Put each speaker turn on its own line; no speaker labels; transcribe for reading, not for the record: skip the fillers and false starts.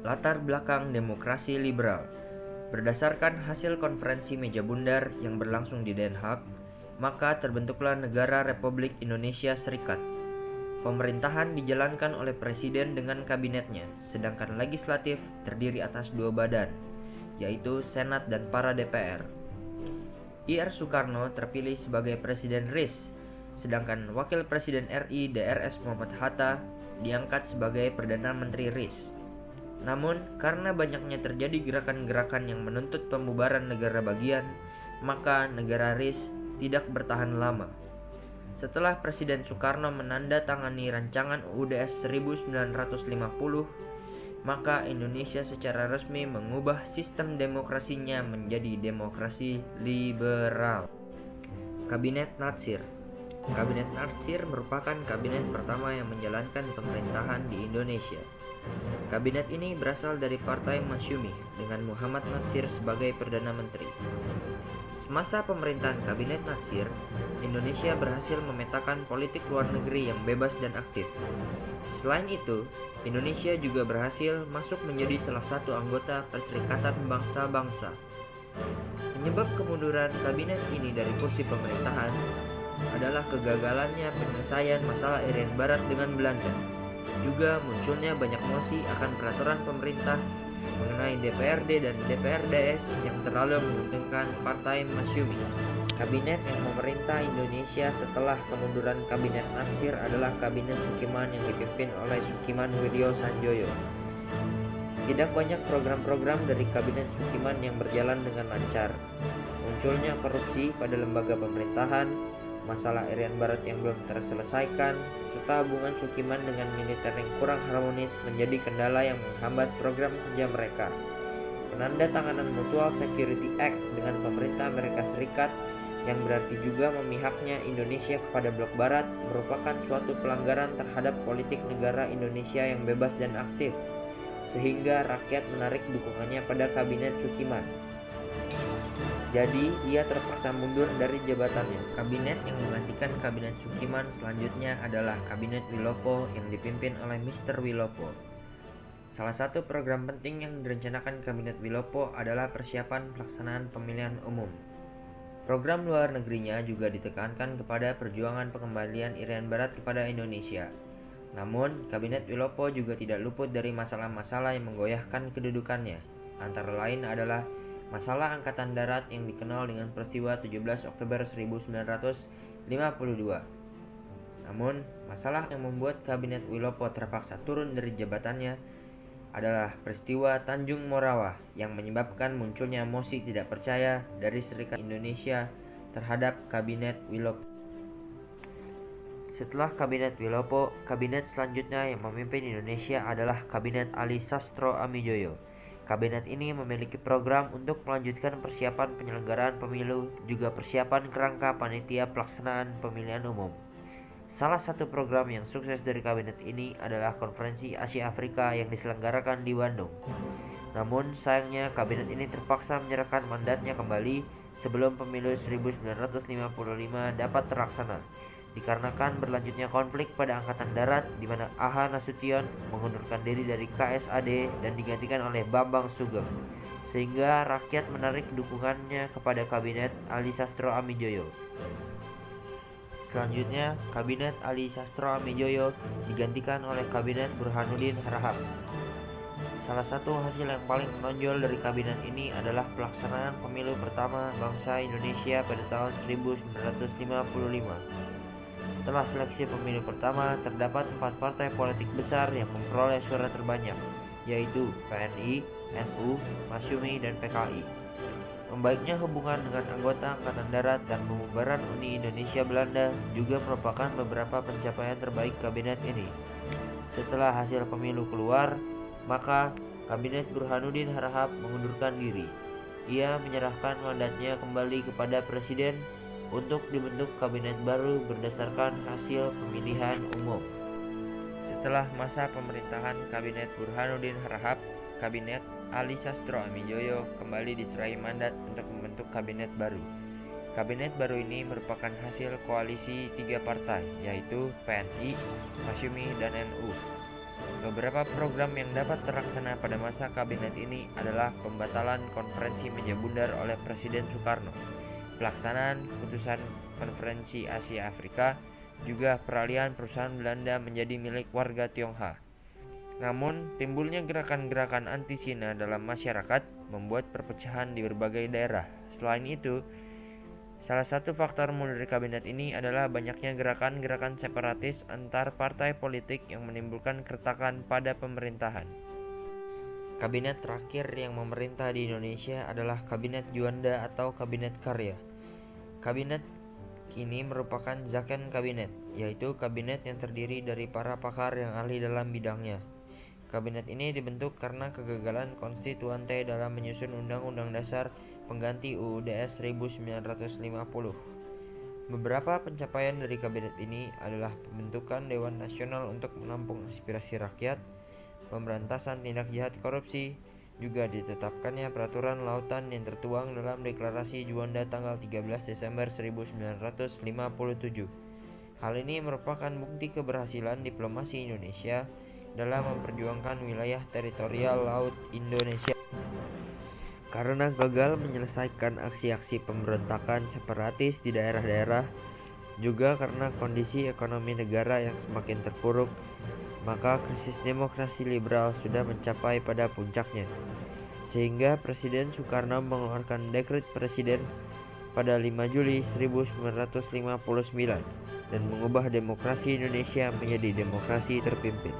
latar belakang demokrasi liberal. Berdasarkan hasil konferensi meja bundar yang berlangsung di Den Haag, maka terbentuklah negara Republik Indonesia Serikat. Pemerintahan dijalankan oleh presiden dengan kabinetnya, sedangkan legislatif terdiri atas dua badan, yaitu Senat dan para DPR. Ir Soekarno terpilih sebagai Presiden RIS, sedangkan Wakil Presiden RI Drs Muhammad Hatta diangkat sebagai Perdana Menteri RIS. Namun, karena banyaknya terjadi gerakan-gerakan yang menuntut pembubaran negara bagian, maka negara RIS tidak bertahan lama. Setelah Presiden Soekarno menandatangani rancangan UUD 1950, maka Indonesia secara resmi mengubah sistem demokrasinya menjadi demokrasi liberal. Kabinet Natsir. Kabinet Natsir merupakan kabinet pertama yang menjalankan pemerintahan di Indonesia. Kabinet ini berasal dari Partai Masyumi dengan Muhammad Natsir sebagai Perdana Menteri. Semasa pemerintahan Kabinet Natsir, Indonesia berhasil memetakan politik luar negeri yang bebas dan aktif. Selain itu, Indonesia juga berhasil masuk menjadi salah satu anggota Perserikatan Bangsa-Bangsa. Penyebab kemunduran kabinet ini dari kursi pemerintahan adalah kegagalannya penyelesaian masalah Irian Barat dengan Belanda. Juga munculnya banyak mosi akan peraturan pemerintah mengenai DPRD dan DPRDS yang terlalu menguntungkan Partai Masyumi. Kabinet yang memerintah Indonesia setelah kemunduran Kabinet Natsir adalah Kabinet Sukiman yang dipimpin oleh Sukiman Wiryo Sanjoyo. Tidak banyak program-program dari Kabinet Sukiman yang berjalan dengan lancar. Munculnya korupsi pada lembaga pemerintahan, masalah Irian Barat yang belum terselesaikan, serta hubungan Sukiman dengan militer yang kurang harmonis menjadi kendala yang menghambat program kerja mereka. Penandatanganan Mutual Security Act dengan pemerintah Amerika Serikat yang berarti juga memihaknya Indonesia kepada blok barat merupakan suatu pelanggaran terhadap politik negara Indonesia yang bebas dan aktif, sehingga rakyat menarik dukungannya pada Kabinet Sukiman. Jadi, ia terpaksa mundur dari jabatannya. Kabinet yang menggantikan Kabinet Sukiman selanjutnya adalah Kabinet Wilopo yang dipimpin oleh Mr. Wilopo. Salah satu program penting yang direncanakan Kabinet Wilopo adalah persiapan pelaksanaan pemilihan umum. Program luar negerinya juga ditekankan kepada perjuangan pengembalian Irian Barat kepada Indonesia. Namun, Kabinet Wilopo juga tidak luput dari masalah-masalah yang menggoyahkan kedudukannya. Antara lain adalah masalah Angkatan Darat yang dikenal dengan peristiwa 17 Oktober 1952. Namun, masalah yang membuat Kabinet Wilopo terpaksa turun dari jabatannya adalah peristiwa Tanjung Morawah yang menyebabkan munculnya mosi tidak percaya dari Serikat Indonesia terhadap Kabinet Wilopo. Setelah Kabinet Wilopo, kabinet selanjutnya yang memimpin Indonesia adalah Kabinet Ali Sastro Amijoyo. Kabinet ini memiliki program untuk melanjutkan persiapan penyelenggaraan pemilu, juga persiapan kerangka panitia pelaksanaan pemilihan umum. Salah satu program yang sukses dari kabinet ini adalah Konferensi Asia Afrika yang diselenggarakan di Bandung. Namun sayangnya kabinet ini terpaksa menyerahkan mandatnya kembali sebelum pemilu 1955 dapat terlaksana, dikarenakan berlanjutnya konflik pada Angkatan Darat di mana A.H. Nasution mengundurkan diri dari KSAD dan digantikan oleh Bambang Sugeng, sehingga rakyat menarik dukungannya kepada Kabinet Ali Sastro Amijoyo. Selanjutnya, Kabinet Ali Sastro Amijoyo digantikan oleh Kabinet Burhanuddin Harahap. Salah satu hasil yang paling menonjol dari kabinet ini adalah pelaksanaan pemilu pertama bangsa Indonesia pada tahun 1955. Setelah seleksi pemilu pertama, terdapat 4 partai politik besar yang memperoleh suara terbanyak, yaitu PNI, NU, Masyumi, dan PKI. Membaiknya hubungan dengan anggota Angkatan Darat dan pembubaran Uni Indonesia Belanda juga merupakan beberapa pencapaian terbaik kabinet ini. Setelah hasil pemilu keluar, maka Kabinet Burhanuddin Harahap mengundurkan diri. Ia menyerahkan mandatnya kembali kepada Presiden untuk dibentuk kabinet baru berdasarkan hasil pemilihan umum. Setelah masa pemerintahan Kabinet Burhanuddin Harahap, Kabinet Ali Sastro Amijoyo kembali diserahi mandat untuk membentuk kabinet baru. Kabinet baru ini merupakan hasil koalisi 3 partai, yaitu PNI, Masyumi, dan NU. Beberapa program yang dapat terlaksana pada masa kabinet ini adalah pembatalan konferensi meja bundar oleh Presiden Soekarno, pelaksanaan keputusan konferensi Asia Afrika, juga peralihan perusahaan Belanda menjadi milik warga Tionghoa. Namun, timbulnya gerakan-gerakan anti-Cina dalam masyarakat membuat perpecahan di berbagai daerah. Selain itu, salah satu faktor mundur kabinet ini adalah banyaknya gerakan-gerakan separatis antar partai politik yang menimbulkan keretakan pada pemerintahan. Kabinet terakhir yang memerintah di Indonesia adalah Kabinet Juanda atau Kabinet Karya. Kabinet ini merupakan Zakon Kabinet, yaitu kabinet yang terdiri dari para pakar yang ahli dalam bidangnya. Kabinet ini dibentuk karena kegagalan konstituante dalam menyusun Undang-Undang Dasar pengganti UUD 1950. Beberapa pencapaian dari kabinet ini adalah pembentukan Dewan Nasional untuk menampung aspirasi rakyat, pemberantasan tindak jahat korupsi, juga ditetapkannya peraturan lautan yang tertuang dalam Deklarasi Juanda tanggal 13 Desember 1957. Hal ini merupakan bukti keberhasilan diplomasi Indonesia dalam memperjuangkan wilayah teritorial laut Indonesia. Karena gagal menyelesaikan aksi-aksi pemberontakan separatis di daerah-daerah, juga karena kondisi ekonomi negara yang semakin terpuruk, maka krisis demokrasi liberal sudah mencapai pada puncaknya. Sehingga Presiden Soekarno mengeluarkan dekret presiden pada 5 Juli 1959 dan mengubah demokrasi Indonesia menjadi demokrasi terpimpin.